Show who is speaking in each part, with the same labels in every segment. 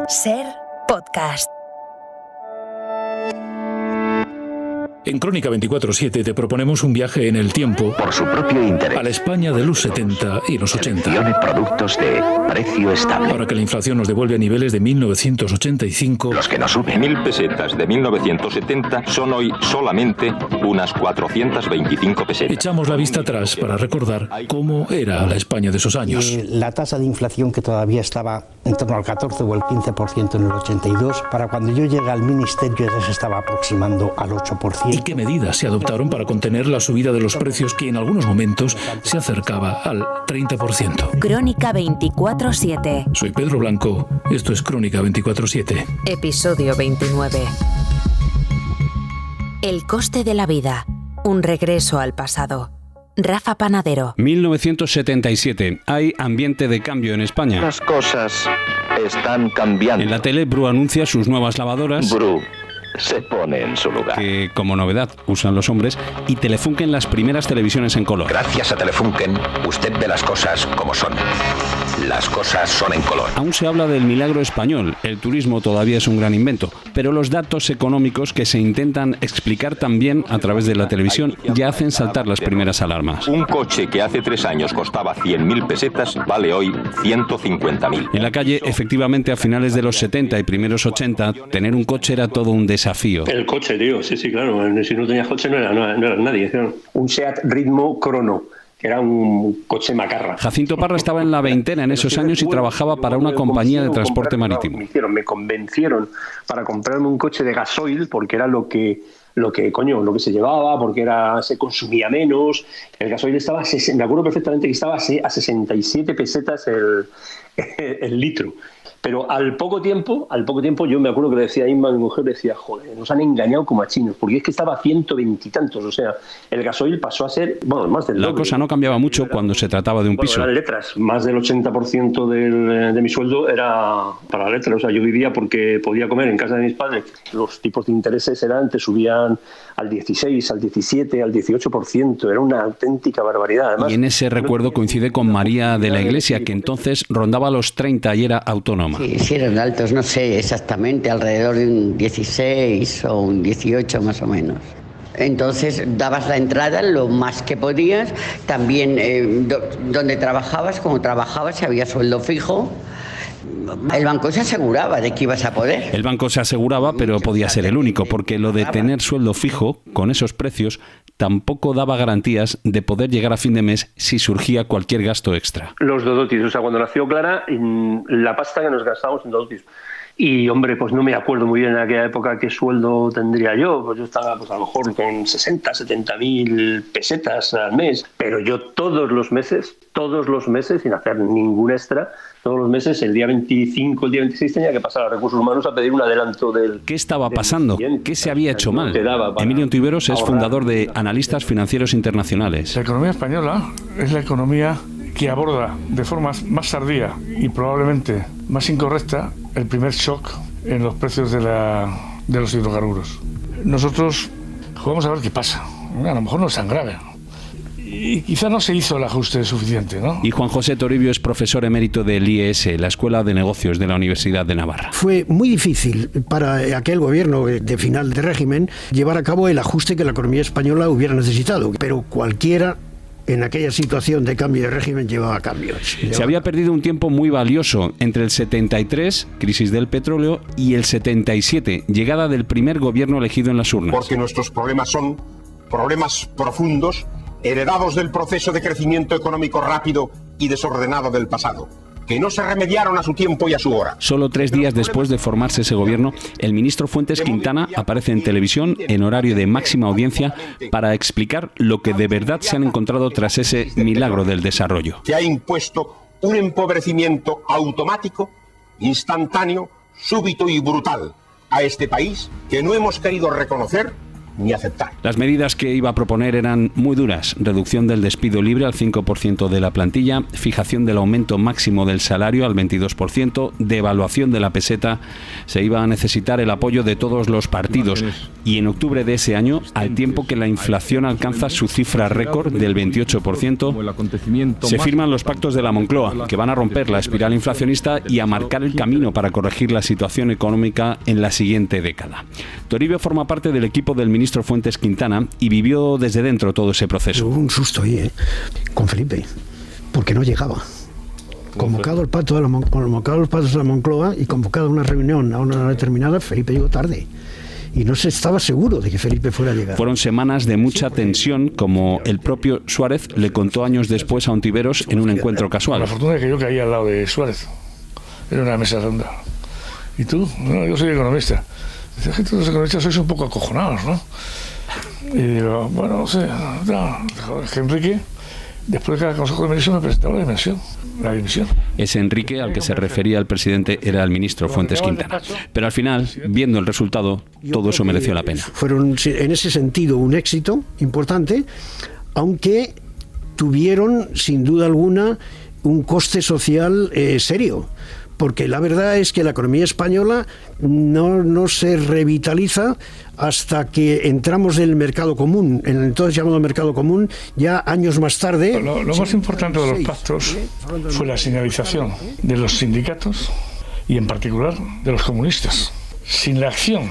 Speaker 1: SER Podcast.
Speaker 2: En Crónica 24/7 te proponemos un viaje en el tiempo
Speaker 3: por su propio interés
Speaker 2: a la España de los 70 y los 80.
Speaker 3: Seleccione productos de precio estable.
Speaker 2: Ahora que la inflación nos devuelve a niveles de 1985,
Speaker 3: Los que no suben.
Speaker 4: 1.000 pesetas de 1970 son hoy solamente unas 425 pesetas.
Speaker 2: echamos la vista atrás para recordar cómo era la España de esos años.
Speaker 5: La tasa de inflación, que todavía estaba en torno al 14 o el 15% en el 82, para cuando yo llegué al ministerio ya se estaba aproximando al 8%.
Speaker 2: ¿Y qué medidas se adoptaron para contener la subida de los precios que en algunos momentos se acercaba al 30%?
Speaker 1: Crónica 24/7.
Speaker 2: Soy Pedro Blanco, esto es Crónica 24/7.
Speaker 1: Episodio 29. El coste de la vida. Un regreso al pasado. Rafa Panadero.
Speaker 6: 1977. Hay ambiente de cambio en España.
Speaker 3: Las cosas están cambiando.
Speaker 6: En la tele, Bru anuncia sus nuevas lavadoras,
Speaker 3: Bru se pone en su lugar.
Speaker 6: que como novedad usan los hombres, y Telefunken las primeras televisiones en color.
Speaker 3: Gracias a Telefunken, usted ve las cosas como son. Las cosas son en color.
Speaker 6: Aún se habla del milagro español. El turismo todavía es un gran invento, pero los datos económicos que se intentan explicar también a través de la televisión ya hacen saltar las primeras alarmas.
Speaker 4: Un coche que hace 3 años costaba 100.000 pesetas vale hoy 150.000.
Speaker 6: En la calle, efectivamente, a finales de los 70 y primeros 80, tener un coche era todo un desafío.
Speaker 7: El coche, tío, sí, claro. Si no tenías coche no era nadie. Claro. Un Seat Ritmo Crono, que era un coche macarra.
Speaker 6: Jacinto Parra estaba en la veintena en esos años y trabajaba para una compañía de transporte marítimo.
Speaker 7: Me convencieron para comprarme un coche de gasoil porque era lo que se llevaba, porque se consumía menos. El gasoil estaba, me acuerdo perfectamente que estaba a 67 pesetas el litro. Pero al poco tiempo yo me acuerdo que le decía a Inma, mi mujer, decía, joder, nos han engañado como a chinos, porque es que estaba a 120 y tantos, o sea, el gasoil pasó a ser, más del doble.
Speaker 6: La cosa no cambiaba mucho cuando se trataba de un piso.
Speaker 7: Eran letras, más del 80% de mi sueldo era para letras, o sea, yo vivía porque podía comer en casa de mis padres. Los tipos de intereses te subían al 16, al 17, al 18%, era una auténtica barbaridad. Además,
Speaker 6: Y en ese recuerdo coincide con María de la Iglesia, que entonces rondaba los 30 y era autónoma.
Speaker 8: Sí, eran altos, no sé exactamente, alrededor de un 16 o un 18 más o menos. Entonces dabas la entrada lo más que podías, también donde trabajabas, como trabajabas, si había sueldo fijo. El banco se aseguraba de que ibas a poder.
Speaker 6: El banco se aseguraba, pero podía ser el único, porque lo de tener sueldo fijo, con esos precios, tampoco daba garantías de poder llegar a fin de mes si surgía cualquier gasto extra.
Speaker 7: Los dodotis, o sea, cuando nació Clara, la pasta que nos gastábamos en dodotis. Y, hombre, pues no me acuerdo muy bien en aquella época qué sueldo tendría yo. Pues yo estaba, a lo mejor con 60, 70.000 pesetas al mes. Pero yo todos los meses, sin hacer ningún extra, todos los meses, el día 25, el día 26, tenía que pasar a Recursos Humanos a pedir un adelanto del...
Speaker 6: ¿Qué estaba pasando? ¿Qué se había hecho mal? Emilio Ontiveros es fundador de Analistas Financieros Internacionales.
Speaker 9: La economía española es la economía que aborda de forma más tardía y probablemente más incorrecta el primer shock en los precios de los hidrocarburos. Nosotros jugamos a ver qué pasa. A lo mejor no es tan grave. Y quizá no se hizo el ajuste suficiente, ¿no?
Speaker 6: Y Juan José Toribio es profesor emérito del IES, la Escuela de Negocios de la Universidad de Navarra.
Speaker 10: Fue muy difícil para aquel gobierno de final de régimen llevar a cabo el ajuste que la economía española hubiera necesitado, pero cualquiera en aquella situación de cambio de régimen llevaba cambios.
Speaker 6: Se había perdido un tiempo muy valioso entre el 73, crisis del petróleo, y el 77, llegada del primer gobierno elegido en las urnas.
Speaker 11: Porque nuestros problemas son problemas profundos, heredados del proceso de crecimiento económico rápido y desordenado del pasado, que no se remediaron a su tiempo y a su hora.
Speaker 6: Solo 3 días después de formarse ese gobierno, el ministro Fuentes Quintana aparece en televisión en horario de máxima audiencia para explicar lo que de verdad se han encontrado tras ese milagro del desarrollo.
Speaker 11: Se ha impuesto un empobrecimiento automático, instantáneo, súbito y brutal a este país que no hemos querido reconocer ni aceptar.
Speaker 6: Las medidas que iba a proponer eran muy duras: reducción del despido libre al 5% de la plantilla, fijación del aumento máximo del salario al 22%, devaluación de la peseta. Se iba a necesitar el apoyo de todos los partidos, y en octubre de ese año, al tiempo que la inflación alcanza su cifra récord del 28%, se firman los pactos de la Moncloa, que van a romper la espiral inflacionista y a marcar el camino para corregir la situación económica en la siguiente década. Toribio forma parte del equipo del ministro Fuentes Quintana y vivió desde dentro todo ese proceso.
Speaker 10: Hubo un susto ahí, con Felipe, porque no llegaba. Convocado el pacto de los pactos de la Moncloa y convocado una reunión a una hora determinada, Felipe llegó tarde. Y no se estaba seguro de que Felipe fuera a llegar.
Speaker 6: Fueron semanas de mucha tensión, como el propio Suárez le contó años después a Ontiveros en un encuentro casual.
Speaker 9: La fortuna es que yo caí al lado de Suárez. Era una mesa redonda. ¿Y tú? No, yo soy economista. Dice, que todos los economistas sois un poco acojonados, ¿no? Y digo, bueno, no sé. No, es que Enrique, después de cada consejo de ministros, me presentaba la dimisión.
Speaker 6: Ese Enrique al que se refería el presidente era el ministro Fuentes Quintana. Pero al final, viendo el resultado, todo eso mereció la pena.
Speaker 10: Fueron en ese sentido un éxito importante, aunque tuvieron sin duda alguna un coste social serio. Porque la verdad es que la economía española no se revitaliza hasta que entramos en el mercado común, en el entonces llamado mercado común, ya años más tarde.
Speaker 9: Lo más importante de los pactos fue la señalización de los sindicatos y en particular de los comunistas. Sin la acción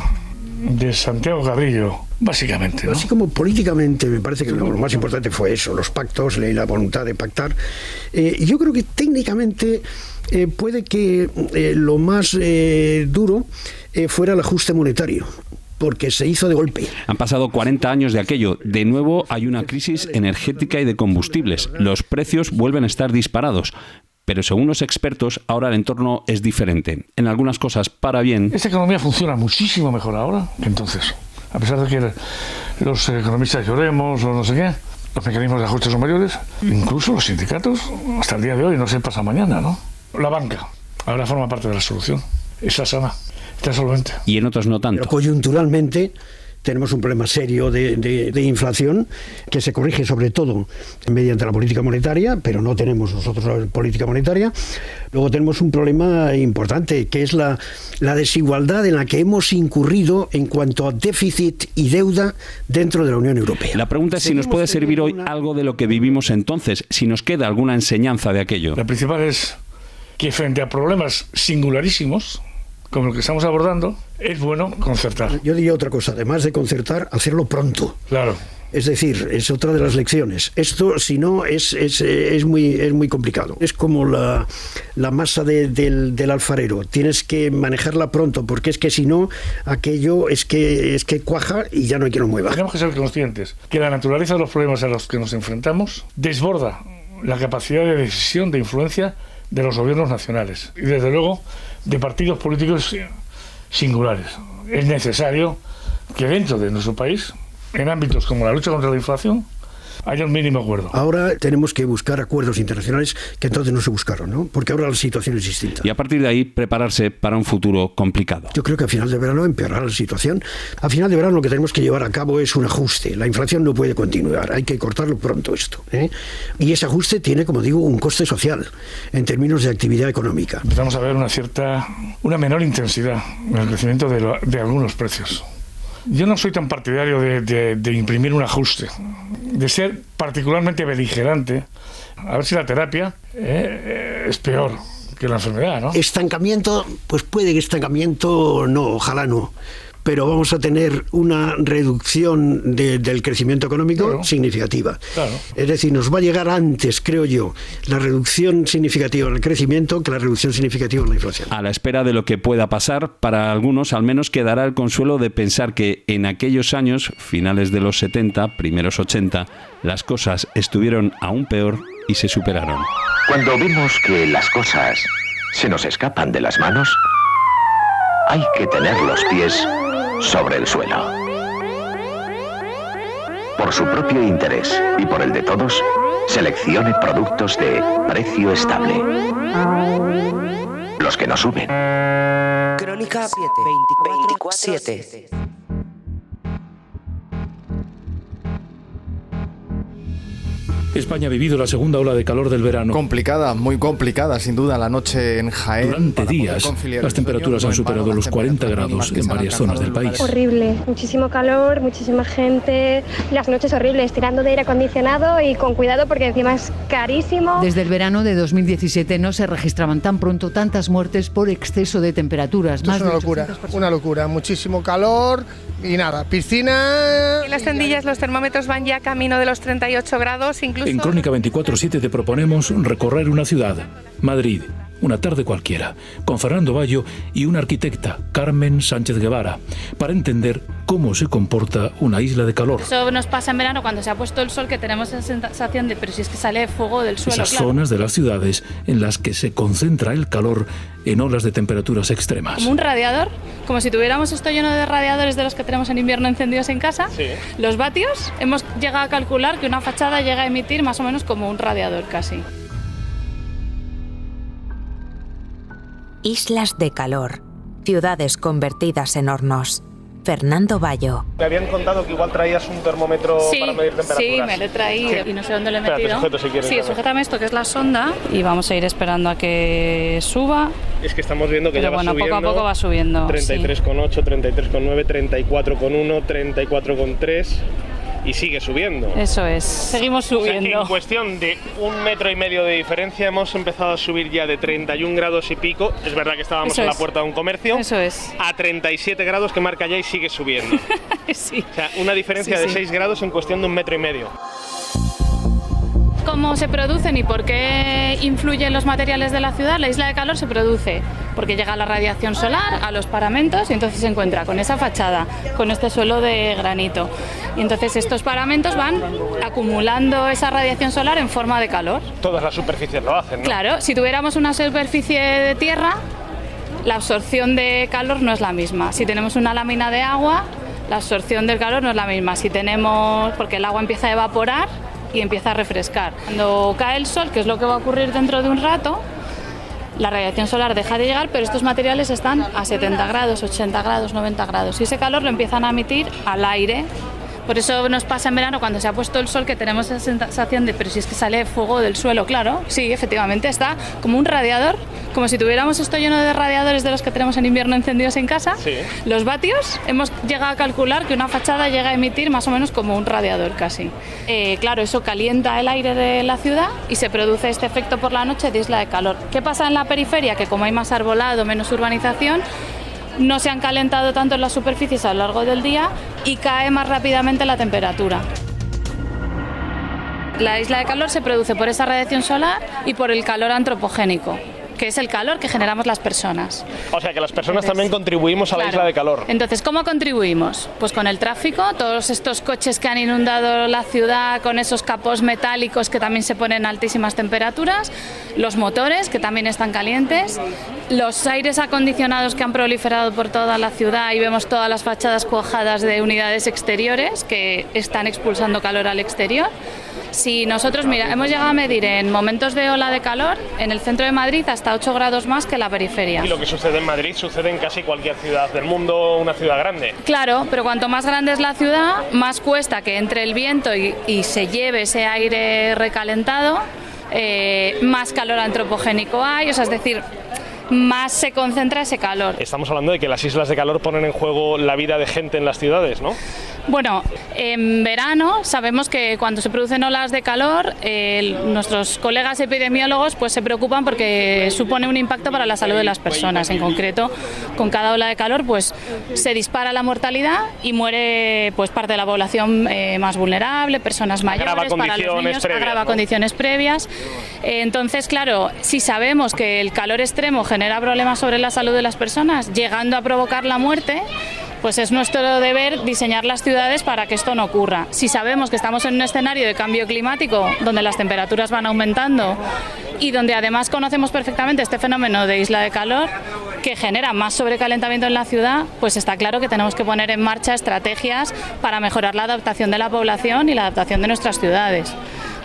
Speaker 9: de Santiago Carrillo, básicamente, ¿no?
Speaker 10: Así como políticamente me parece que lo más importante fue eso, los pactos, la voluntad de pactar. Yo creo que técnicamente puede que lo más duro fuera el ajuste monetario, porque se hizo de golpe.
Speaker 6: Han pasado 40 años de aquello. De nuevo hay una crisis energética y de combustibles. Los precios vuelven a estar disparados. Pero según los expertos, ahora el entorno es diferente. En algunas cosas, para bien.
Speaker 9: Esta economía funciona muchísimo mejor ahora que entonces. A pesar de que los economistas lloremos o no sé qué, los mecanismos de ajuste son mayores, incluso los sindicatos, hasta el día de hoy, no sé, pasa mañana, ¿no? La banca ahora forma parte de la solución. Está sana, está solvente.
Speaker 6: Y en otros no tanto.
Speaker 10: Pero coyunturalmente tenemos un problema serio de inflación que se corrige sobre todo mediante la política monetaria, pero no tenemos nosotros la política monetaria. Luego tenemos un problema importante, que es la desigualdad en la que hemos incurrido en cuanto a déficit y deuda dentro de la Unión Europea.
Speaker 6: La pregunta es si nos puede servir hoy algo de lo que vivimos entonces, si nos queda alguna enseñanza de aquello.
Speaker 9: La principal es que frente a problemas singularísimos, como el que estamos abordando, es bueno concertar.
Speaker 10: Yo diría otra cosa, además de concertar, hacerlo pronto.
Speaker 9: Claro.
Speaker 10: Es decir, es otra de las lecciones. Esto, si no, es muy complicado. Es como la masa del alfarero. Tienes que manejarla pronto, porque es que si no, aquello es que cuaja y ya no hay quien lo mueva.
Speaker 9: Tenemos que ser conscientes que la naturaleza de los problemas a los que nos enfrentamos desborda la capacidad de decisión, de influencia de los gobiernos nacionales y, desde luego, de partidos políticos singulares. Es necesario que dentro de nuestro país, en ámbitos como la lucha contra la inflación, haya un mínimo acuerdo.
Speaker 10: Ahora tenemos que buscar acuerdos internacionales que entonces no se buscaron, ¿no? Porque ahora la situación es distinta.
Speaker 6: Y a partir de ahí, prepararse para un futuro complicado.
Speaker 10: Yo creo que a final de verano empeorará la situación. A final de verano lo que tenemos que llevar a cabo es un ajuste. La inflación no puede continuar, hay que cortarlo pronto esto, ¿eh? Y ese ajuste tiene, como digo, un coste social en términos de actividad económica.
Speaker 9: Empezamos a ver una menor intensidad en el crecimiento de algunos precios. Yo no soy tan partidario de imprimir un ajuste, de ser particularmente beligerante, a ver si la terapia es peor que la enfermedad, ¿no?
Speaker 10: Estancamiento, pues puede que estancamiento no, ojalá no. Pero vamos a tener una reducción del crecimiento económico, claro, significativa.
Speaker 9: Claro.
Speaker 10: Es decir, nos va a llegar antes, creo yo, la reducción significativa del crecimiento que la reducción significativa de la inflación.
Speaker 6: A la espera de lo que pueda pasar, para algunos al menos quedará el consuelo de pensar que en aquellos años, finales de los 70, primeros 80, las cosas estuvieron aún peor y se superaron.
Speaker 3: Cuando vemos que las cosas se nos escapan de las manos, hay que tener los pies sobre el suelo. Por su propio interés y por el de todos, seleccione productos de precio estable. Los que no suben.
Speaker 12: Crónica 7, 24/7.
Speaker 2: España ha vivido la segunda ola de calor del verano.
Speaker 12: Complicada, muy complicada, sin duda, la noche en Jaén.
Speaker 2: Durante días, las temperaturas han superado los 40 grados en varias zonas del país.
Speaker 13: Horrible, muchísimo calor, muchísima gente, las noches horribles, tirando de aire acondicionado y con cuidado porque encima es carísimo.
Speaker 14: Desde el verano de 2017 no se registraban tan pronto tantas muertes por exceso de temperaturas.
Speaker 15: Esto es una locura, muchísimo calor y nada, piscina.
Speaker 16: En las Tendillas los termómetros van ya camino de los 38 grados, incluso.
Speaker 2: En Crónica 24/7 te proponemos recorrer una ciudad, Madrid, una tarde cualquiera, con Fernando Bayo y una arquitecta, Carmen Sánchez Guevara, para entender cómo se comporta una isla de calor.
Speaker 17: Eso nos pasa en verano cuando se ha puesto el sol, que tenemos esa sensación de, pero si es que sale fuego del suelo.
Speaker 2: Esas zonas de las ciudades en las que se concentra el calor en olas de temperaturas extremas.
Speaker 17: Como un radiador, como si tuviéramos esto lleno de radiadores de los que tenemos en invierno encendidos en casa. Sí. Los vatios, hemos llegado a calcular que una fachada llega a emitir más o menos como un radiador casi.
Speaker 1: Islas de calor, ciudades convertidas en hornos. Fernando Bayo.
Speaker 18: Me habían contado que igual traías un termómetro para medir temperaturas.
Speaker 17: Sí, me lo he traído y no sé dónde lo he metido.
Speaker 18: Espera, te sujeto si quieres.
Speaker 17: Sí, sujétame esto que es la sonda y vamos a ir esperando a que suba.
Speaker 18: Es que estamos viendo que ya va subiendo.
Speaker 17: Poco a poco va subiendo.
Speaker 18: 33,8, 33,9, 34,1, 34,3 y sigue subiendo.
Speaker 17: Eso es, seguimos subiendo.
Speaker 18: O sea, en cuestión de 1,5 metros de diferencia hemos empezado a subir ya de 31 grados y pico, es verdad que estábamos en la puerta de un comercio,
Speaker 17: eso es,
Speaker 18: a 37 grados que marca ya y sigue subiendo.
Speaker 17: Sí.
Speaker 18: O sea, una diferencia de 6 grados en cuestión de 1,5 metros.
Speaker 17: ¿Cómo se producen y por qué influyen los materiales de la ciudad? La isla de calor se produce porque llega la radiación solar a los paramentos y entonces se encuentra con esa fachada, con este suelo de granito. Y entonces estos paramentos van acumulando esa radiación solar en forma de calor.
Speaker 18: Todas las superficies lo hacen, ¿no?
Speaker 17: Claro, si tuviéramos una superficie de tierra, la absorción de calor no es la misma. Si tenemos una lámina de agua, la absorción del calor no es la misma. Si tenemos, porque el agua empieza a evaporar y empieza a refrescar. Cuando cae el sol, que es lo que va a ocurrir dentro de un rato, la radiación solar deja de llegar, pero estos materiales están a 70 grados, 80 grados, 90 grados y ese calor lo empiezan a emitir al aire. Por eso nos pasa en verano cuando se ha puesto el sol que tenemos esa sensación de, pero si es que sale fuego del suelo, claro. Sí, efectivamente, está como un radiador, como si tuviéramos esto lleno de radiadores de los que tenemos en invierno encendidos en casa. Sí. Los vatios, hemos llegado a calcular que una fachada llega a emitir más o menos como un radiador casi. Claro, eso calienta el aire de la ciudad y se produce este efecto por la noche de isla de calor. ¿Qué pasa en la periferia? Que como hay más arbolado, menos urbanización, no se han calentado tanto las superficies a lo largo del día y cae más rápidamente la temperatura. La isla de calor se produce por esa radiación solar y por el calor antropogénico, que es el calor que generamos las personas.
Speaker 18: O sea que las personas también contribuimos a la isla de calor.
Speaker 17: Entonces, ¿cómo contribuimos? Pues con el tráfico, todos estos coches que han inundado la ciudad, con esos capós metálicos que también se ponen a altísimas temperaturas, los motores que también están calientes, los aires acondicionados que han proliferado por toda la ciudad y vemos todas las fachadas cuajadas de unidades exteriores que están expulsando calor al exterior. Si nosotros, mira, hemos llegado a medir en momentos de ola de calor en el centro de Madrid hasta 8 grados más que en la periferia.
Speaker 18: Y lo que sucede en Madrid sucede en casi cualquier ciudad del mundo, una ciudad grande.
Speaker 17: Claro, pero cuanto más grande es la ciudad, más cuesta que entre el viento y se lleve ese aire recalentado, más calor antropogénico hay, o sea, es decir, más se concentra ese calor.
Speaker 18: Estamos hablando de que las islas de calor ponen en juego la vida de gente en las ciudades, ¿no?
Speaker 17: Bueno, en verano sabemos que cuando se producen olas de calor, nuestros colegas epidemiólogos pues se preocupan porque supone un impacto para la salud de las personas. En concreto, con cada ola de calor pues se dispara la mortalidad y muere pues parte de la población más vulnerable, personas mayores, para los niños, agrava condiciones previas. Entonces, claro, si sabemos que el calor extremo genera problemas sobre la salud de las personas, llegando a provocar la muerte, pues es nuestro deber diseñar las ciudades para que esto no ocurra. Si sabemos que estamos en un escenario de cambio climático donde las temperaturas van aumentando y donde además conocemos perfectamente este fenómeno de isla de calor que genera más sobrecalentamiento en la ciudad, pues está claro que tenemos que poner en marcha estrategias para mejorar la adaptación de la población y la adaptación de nuestras ciudades.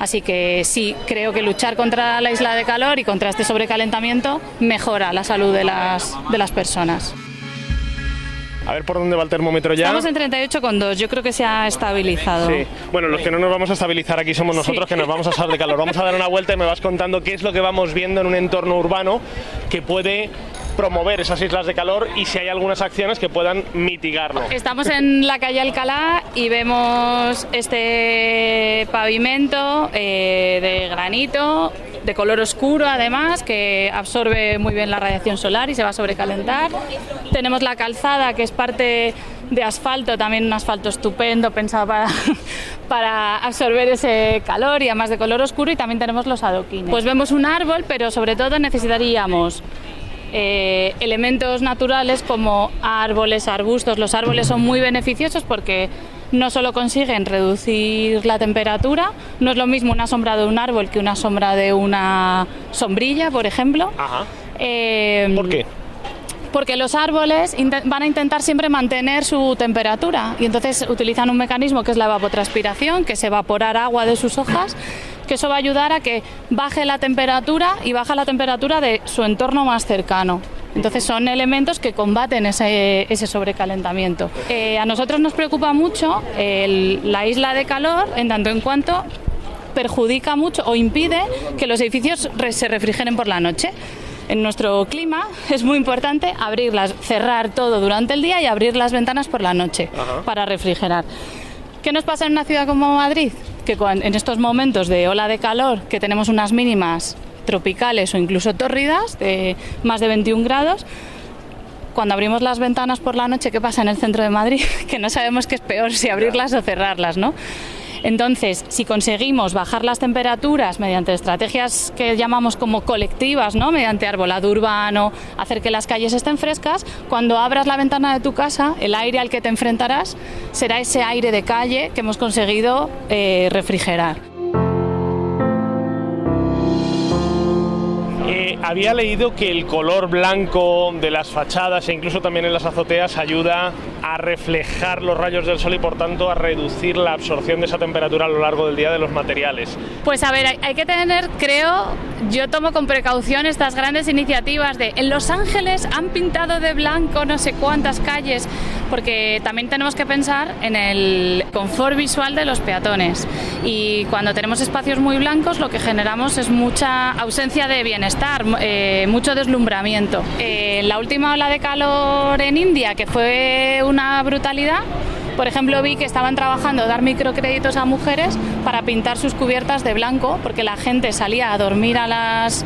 Speaker 17: Así que sí, creo que luchar contra la isla de calor y contra este sobrecalentamiento mejora la salud de las personas.
Speaker 18: A ver por dónde va el termómetro ya.
Speaker 17: Estamos en 38,2, yo creo que se ha estabilizado.
Speaker 18: Sí. Bueno, los que no nos vamos a estabilizar aquí somos nosotros, que nos vamos a asar de calor. Vamos a dar una vuelta y me vas contando qué es lo que vamos viendo en un entorno urbano que puede promover esas islas de calor y si hay algunas acciones que puedan mitigarlo.
Speaker 17: Estamos en la calle Alcalá y vemos este pavimento de granito, de color oscuro además, que absorbe muy bien la radiación solar y se va a sobrecalentar. Tenemos la calzada, que es parte de asfalto, también un asfalto estupendo pensado para absorber ese calor y además de color oscuro, y también tenemos los adoquines. Pues vemos un árbol, pero sobre todo necesitaríamos elementos naturales como árboles, arbustos. Los árboles son muy beneficiosos porque no solo consiguen reducir la temperatura, no es lo mismo una sombra de un árbol que una sombra de una sombrilla, por ejemplo.
Speaker 18: Ajá. ¿Por qué?
Speaker 17: Porque los árboles van a intentar siempre mantener su temperatura y entonces utilizan un mecanismo que es la evapotranspiración, que es evaporar agua de sus hojas, que eso va a ayudar a que baje la temperatura y baja la temperatura de su entorno más cercano. Entonces son elementos que combaten ese sobrecalentamiento. A nosotros nos preocupa mucho la isla de calor en tanto en cuanto perjudica mucho o impide que los edificios se refrigeren por la noche. En nuestro clima es muy importante cerrar todo durante el día y abrir las ventanas por la noche para refrigerar. ¿Qué nos pasa en una ciudad como Madrid? Que en estos momentos de ola de calor, que tenemos unas mínimas tropicales o incluso tórridas de más de 21 grados, cuando abrimos las ventanas por la noche, ¿qué pasa en el centro de Madrid? Que no sabemos qué es peor, si abrirlas o cerrarlas, ¿no? Entonces, si conseguimos bajar las temperaturas mediante estrategias que llamamos como colectivas, ¿no? Mediante arbolado urbano, hacer que las calles estén frescas, cuando abras la ventana de tu casa, el aire al que te enfrentarás será ese aire de calle que hemos conseguido refrigerar.
Speaker 18: Había leído que el color blanco de las fachadas e incluso también en las azoteas ayuda a reflejar los rayos del sol y por tanto a reducir la absorción de esa temperatura a lo largo del día de los materiales.
Speaker 17: Pues a ver, hay que tener, yo tomo con precaución estas grandes iniciativas de en Los Ángeles han pintado de blanco no sé cuántas calles, porque también tenemos que pensar en el confort visual de los peatones y cuando tenemos espacios muy blancos lo que generamos es mucha ausencia de bienestar, mucho deslumbramiento. La última ola de calor en India, que fue una brutalidad, por ejemplo, vi que estaban trabajando dar microcréditos a mujeres para pintar sus cubiertas de blanco, porque la gente salía a dormir a las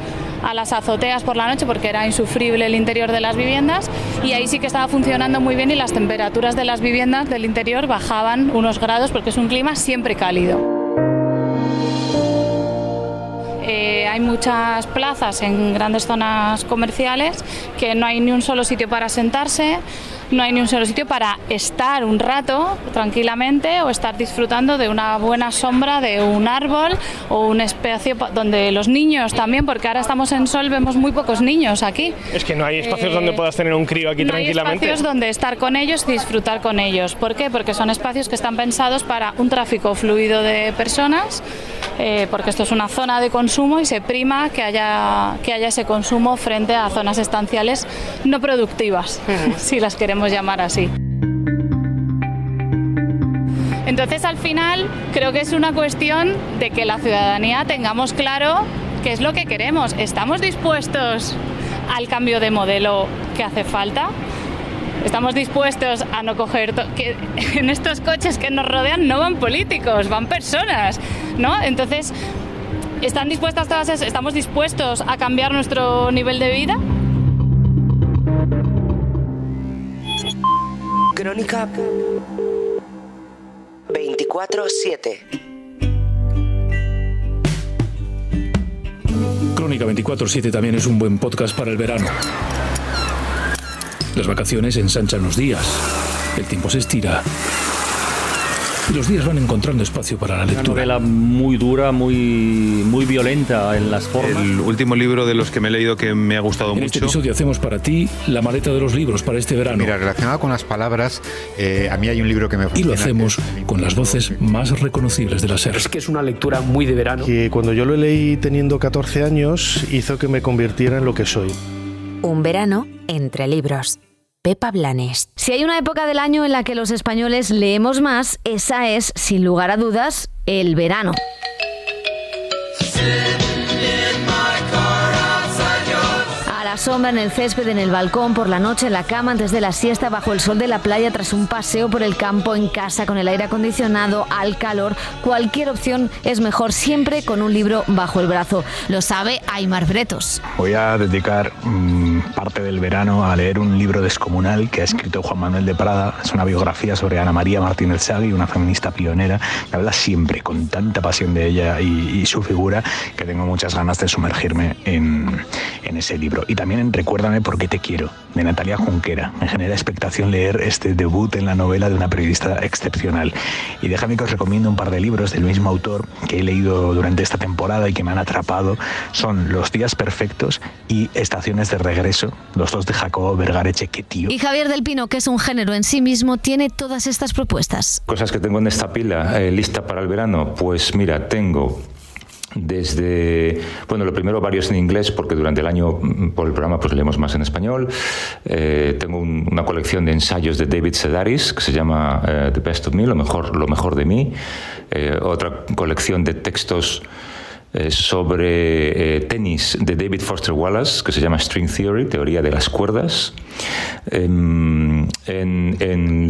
Speaker 17: azoteas por la noche porque era insufrible el interior de las viviendas, y ahí sí que estaba funcionando muy bien y las temperaturas de las viviendas del interior bajaban unos grados porque es un clima siempre cálido. Hay muchas plazas en grandes zonas comerciales que no hay ni un solo sitio para sentarse, no hay ni un solo sitio para estar un rato tranquilamente o estar disfrutando de una buena sombra de un árbol o un espacio donde los niños también, porque ahora estamos en sol, vemos muy pocos niños aquí.
Speaker 18: Es que no hay espacios donde puedas tener un crío aquí tranquilamente.
Speaker 17: Hay espacios donde estar con ellos y disfrutar con ellos. ¿Por qué? Porque son espacios que están pensados para un tráfico fluido de personas, porque esto es una zona de consumo y se prima que haya ese consumo frente a zonas estanciales no productivas, si las queremos llamar así. Entonces, al final, creo que es una cuestión de que la ciudadanía tengamos claro qué es lo que queremos. ¿Estamos dispuestos al cambio de modelo que hace falta? ¿Estamos dispuestos a no coger que en estos coches que nos rodean no van políticos, van personas, ¿no? Entonces, ¿estamos dispuestos a cambiar nuestro nivel de vida?
Speaker 19: Crónica 24/7.
Speaker 2: Crónica 24/7 también es un buen podcast para el verano. Las vacaciones ensanchan los días, el tiempo se estira y los días van encontrando espacio para la lectura.
Speaker 20: Una novela muy dura, muy violenta en las formas.
Speaker 21: El último libro de los que me he leído que me ha gustado mucho.
Speaker 2: En este episodio hacemos para ti la maleta de los libros para este verano.
Speaker 22: Mira, relacionado con las palabras, a mí hay un libro que me fascina.
Speaker 2: Y lo hacemos con las voces más reconocibles de la SER.
Speaker 23: Es que es una lectura muy de verano.
Speaker 24: Que cuando yo lo leí teniendo 14 años hizo que me convirtiera en lo que soy.
Speaker 1: Un verano entre libros. Pepa Blanes.
Speaker 4: Si hay una época del año en la que los españoles leemos más, esa es, sin lugar a dudas, el verano. Sombra en el césped, en el balcón, por la noche en la cama, antes de la siesta, bajo el sol de la playa, tras un paseo por el campo, en casa, con el aire acondicionado, al calor. Cualquier opción es mejor, siempre con un libro bajo el brazo. Lo sabe Aimar Bretos.
Speaker 5: Voy a dedicar parte del verano a leer un libro descomunal que ha escrito Juan Manuel de Prada. Es una biografía sobre Ana María Martínez Sagui, una feminista pionera que habla siempre con tanta pasión de ella y su figura, que tengo muchas ganas de sumergirme en ese libro. Y también en Recuérdame porque te quiero, de Natalia Junquera. Me genera expectación leer este debut en la novela de una periodista excepcional. Y déjame que os recomiendo un par de libros del mismo autor que he leído durante esta temporada y que me han atrapado. Son Los días perfectos y Estaciones de regreso, los dos de Jacobo Vergara Echenique.
Speaker 4: Y Javier del Pino, que es un género en sí mismo, tiene todas estas propuestas.
Speaker 7: Cosas que tengo en esta pila lista para el verano. Pues mira, tengo desde, bueno, lo primero varios en inglés, porque durante el año por el programa pues leemos más en español. Tengo una colección de ensayos de David Sedaris que se llama The Best of Me, lo mejor de mí. Otra colección de textos sobre tenis de David Foster Wallace, que se llama String Theory, teoría de las cuerdas. En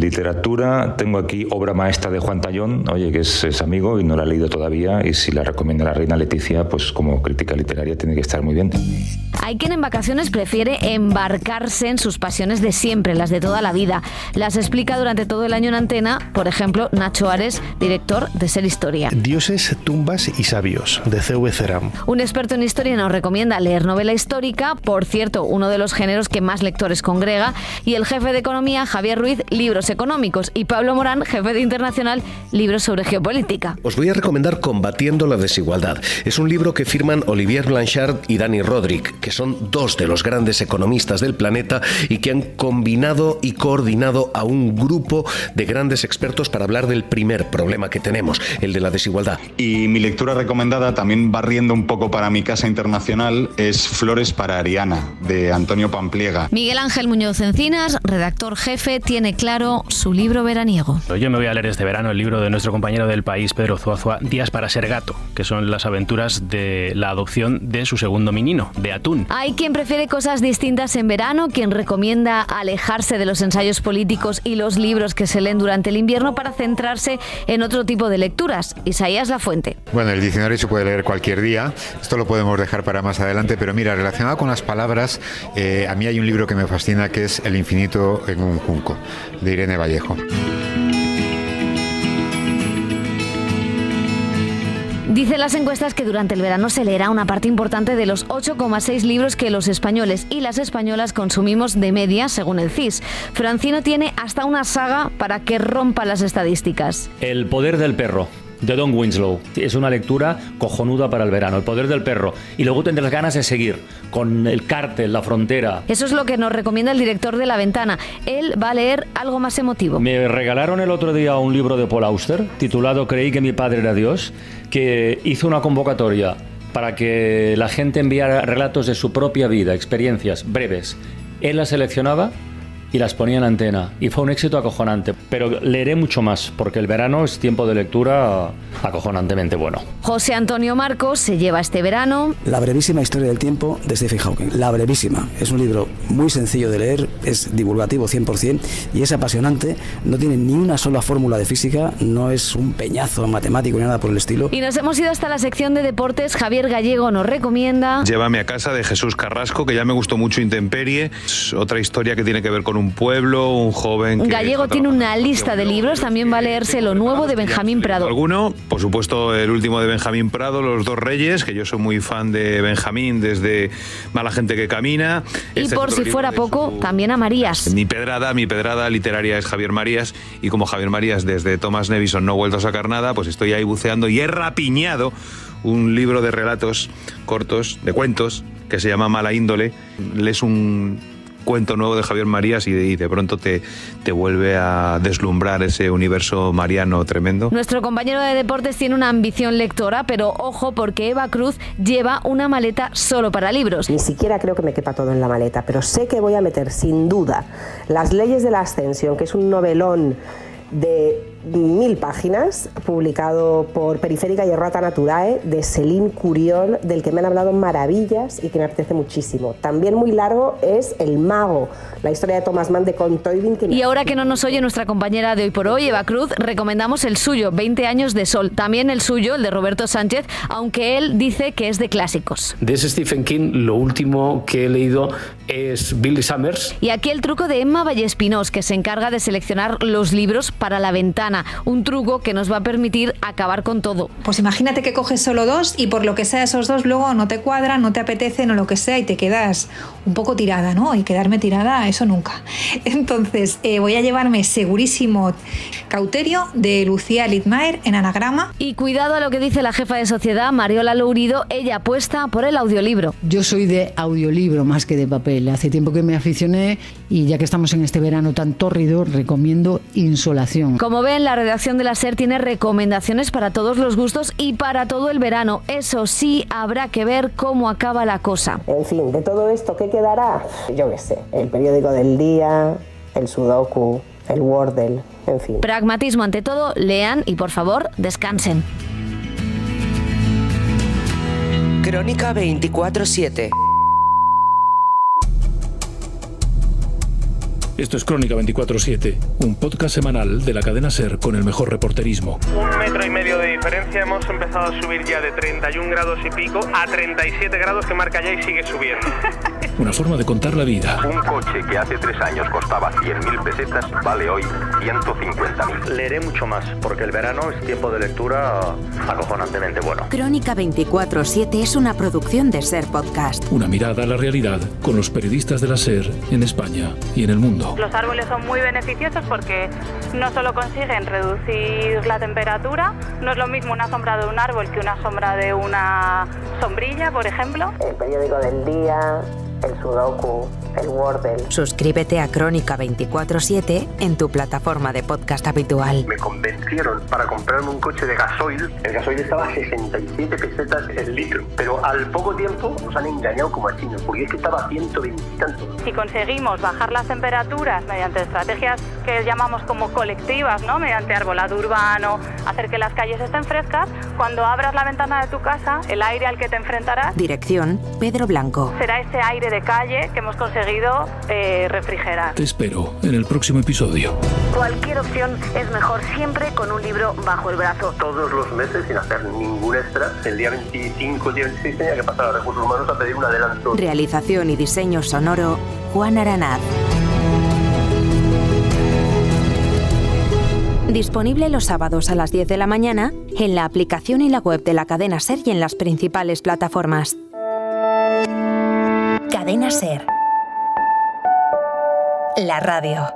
Speaker 7: literatura tengo aquí obra maestra de Juan Tallón, oye, que es amigo y no la he leído todavía, y si la recomienda la reina Leticia, pues como crítica literaria tiene que estar muy bien.
Speaker 4: Hay quien en vacaciones prefiere embarcarse en sus pasiones de siempre, las de toda la vida. Las explica durante todo el año en Antena, por ejemplo, Nacho Ares, director de Ser Historia.
Speaker 24: Dioses, tumbas y sabios, de C.V. Ceram.
Speaker 4: Un experto en historia nos recomienda leer novela histórica, por cierto, uno de los géneros que más lectores congrega, y el jefe de economía, Javier Ruiz, libros económicos, y Pablo Morán, jefe de internacional, libros sobre geopolítica.
Speaker 8: Os voy a recomendar Combatiendo la desigualdad. Es un libro que firman Olivier Blanchard y Dani Rodrik, que son dos de los grandes economistas del planeta y que han combinado y coordinado a un grupo de grandes expertos para hablar del primer problema que tenemos, el de la desigualdad.
Speaker 25: Y mi lectura recomendada, también barriendo un poco para mi casa internacional, es Flores para Ariana, de Antonio Pampliega.
Speaker 4: Miguel Ángel Muñoz Encinas, redactor jefe, tiene claro su libro veraniego.
Speaker 26: Yo me voy a leer este verano el libro de nuestro compañero del País, Pedro Zuazua, Días para ser gato, que son las aventuras de la adopción de su segundo menino, de Atún.
Speaker 4: Hay quien prefiere cosas distintas en verano, quien recomienda alejarse de los ensayos políticos y los libros que se leen durante el invierno para centrarse en otro tipo de lecturas. Isaías Lafuente.
Speaker 22: Bueno, el diccionario se puede leer cualquier día, esto lo podemos dejar para más adelante, pero mira, relacionado con las palabras, a mí hay un libro que me fascina que es El infinito en un junco, de Irene Vallejo.
Speaker 4: Dicen las encuestas que durante el verano se leerá una parte importante de los 8,6 libros que los españoles y las españolas consumimos de media, según el CIS. Francino tiene hasta una saga para que rompa las estadísticas.
Speaker 20: El poder del perro, de Don Winslow. Es una lectura cojonuda para el verano, El poder del perro. Y luego tendrás ganas de seguir con El cártel, La frontera.
Speaker 4: Eso es lo que nos recomienda el director de La Ventana. Él va a leer algo más emotivo.
Speaker 20: Me regalaron el otro día un libro de Paul Auster, titulado Creí que mi padre era Dios, que hizo una convocatoria para que la gente enviara relatos de su propia vida, experiencias breves. Él las seleccionaba y las ponía en Antena, y fue un éxito acojonante. Pero leeré mucho más, porque el verano es tiempo de lectura acojonantemente bueno.
Speaker 4: José Antonio Marcos se lleva este verano
Speaker 27: La brevísima historia del tiempo de Stephen Hawking. La brevísima. Es un libro muy sencillo de leer, es divulgativo 100% y es apasionante. No tiene ni una sola fórmula de física, no es un peñazo matemático ni nada por el estilo.
Speaker 4: Y nos hemos ido hasta la sección de deportes. Javier Gallego nos recomienda
Speaker 21: Llévame a casa, de Jesús Carrasco, que ya me gustó mucho. Intemperie, es otra historia que tiene que ver con un pueblo, un joven que
Speaker 4: Gallego tiene una lista de libros, también va a leerse lo nuevo de Benjamín Prado.
Speaker 21: Alguno, por supuesto, el último de Benjamín Prado, Los dos reyes, que yo soy muy fan de Benjamín desde Mala gente que camina.
Speaker 4: Y por si fuera poco, también a Marías.
Speaker 21: Mi pedrada literaria es Javier Marías, y como Javier Marías desde Thomas Nevison no he vuelto a sacar nada, pues estoy ahí buceando y he rapiñado un libro de relatos cortos, de cuentos, que se llama Mala índole. Lees un cuento nuevo de Javier Marías y de pronto te vuelve a deslumbrar ese universo mariano tremendo.
Speaker 4: Nuestro compañero de deportes tiene una ambición lectora, pero ojo porque Eva Cruz lleva una maleta solo para libros.
Speaker 3: Ni siquiera creo que me quepa todo en la maleta, pero sé que voy a meter sin duda Las leyes de la ascensión, que es un novelón de 1000 páginas, publicado por Periférica y Errata Naturae, de Céline Curiol, del que me han hablado maravillas y que me apetece muchísimo. También muy largo es El mago, la historia de Thomas Mann de Contoivin.
Speaker 4: Y ahora que no nos oye nuestra compañera de Hoy por Hoy, Eva Cruz, recomendamos el suyo, 20 años de sol. También el suyo, el de Roberto Sánchez, aunque él dice que es de clásicos.
Speaker 23: De ese Stephen King, lo último que he leído es Billy Summers.
Speaker 4: Y aquí el truco de Emma Vallespinós, que se encarga de seleccionar los libros para la ventana. Un truco que nos va a permitir acabar con todo.
Speaker 6: Pues imagínate que coges solo 2 y por lo que sea esos 2 luego no te cuadran, no te apetecen o lo que sea y te quedas un poco tirada, ¿no? Y quedarme tirada, eso nunca. Entonces voy a llevarme segurísimo Cauterio de Lucía Littmaer en anagrama.
Speaker 4: Y cuidado a lo que dice la jefa de sociedad, Mariola Lourido, ella apuesta por el audiolibro.
Speaker 14: Yo soy de audiolibro más que de papel. Hace tiempo que me aficioné y ya que estamos en este verano tan tórrido, recomiendo Insolación.
Speaker 4: Como ven, la redacción de la SER tiene recomendaciones para todos los gustos y para todo el verano. Eso sí, habrá que ver cómo acaba la cosa.
Speaker 3: En fin, de todo esto, ¿qué quedará? Yo qué sé, el periódico del día, el sudoku, el Wordle, en fin.
Speaker 4: Pragmatismo ante todo, lean y por favor, descansen.
Speaker 19: Crónica 24/7.
Speaker 2: Esto es Crónica 24/7, un podcast semanal de la cadena SER con el mejor reporterismo.
Speaker 18: 1,5 metros de diferencia, hemos empezado a subir ya de 31 grados y pico a 37 grados que marca ya y sigue subiendo.
Speaker 2: Una forma de contar la vida.
Speaker 9: Un coche que hace 3 años costaba 100.000 pesetas vale hoy 150.000.
Speaker 10: Leeré mucho más, porque el verano es tiempo de lectura acojonantemente bueno.
Speaker 1: Crónica 24/7 es una producción de SER Podcast.
Speaker 2: Una mirada a la realidad con los periodistas de la SER en España y en el mundo.
Speaker 17: Los árboles son muy beneficiosos porque no solo consiguen reducir la temperatura, no es lo mismo una sombra de un árbol que una sombra de una sombrilla, por ejemplo.
Speaker 3: El periódico del día, el sudoku, el Wordle.
Speaker 1: Suscríbete a Crónica 24/7 en tu plataforma de podcast habitual.
Speaker 9: Me convencieron para comprarme un coche de gasoil. El gasoil estaba a 67 pesetas el litro, pero al poco tiempo nos han engañado como a chinos, porque es que estaba a 120 y tantos.
Speaker 17: Si conseguimos bajar las temperaturas mediante estrategias que llamamos como colectivas, ¿no? Mediante arbolado urbano, hacer que las calles estén frescas, cuando abras la ventana de tu casa, el aire al que te enfrentarás...
Speaker 1: Dirección, Pedro Blanco.
Speaker 17: Será ese aire de calle que hemos conseguido refrigerar.
Speaker 2: Te espero en el próximo episodio.
Speaker 17: Cualquier opción es mejor siempre con un libro bajo el brazo.
Speaker 9: Todos los meses, sin hacer ningún extra, el día 25, el día 26 tenía que pasar a Recursos Humanos a pedir un adelanto.
Speaker 1: Realización y diseño sonoro, Juan Aranaz. Disponible los sábados a las 10 de la mañana en la aplicación y la web de la cadena SER y en las principales plataformas. Cadena SER. La radio.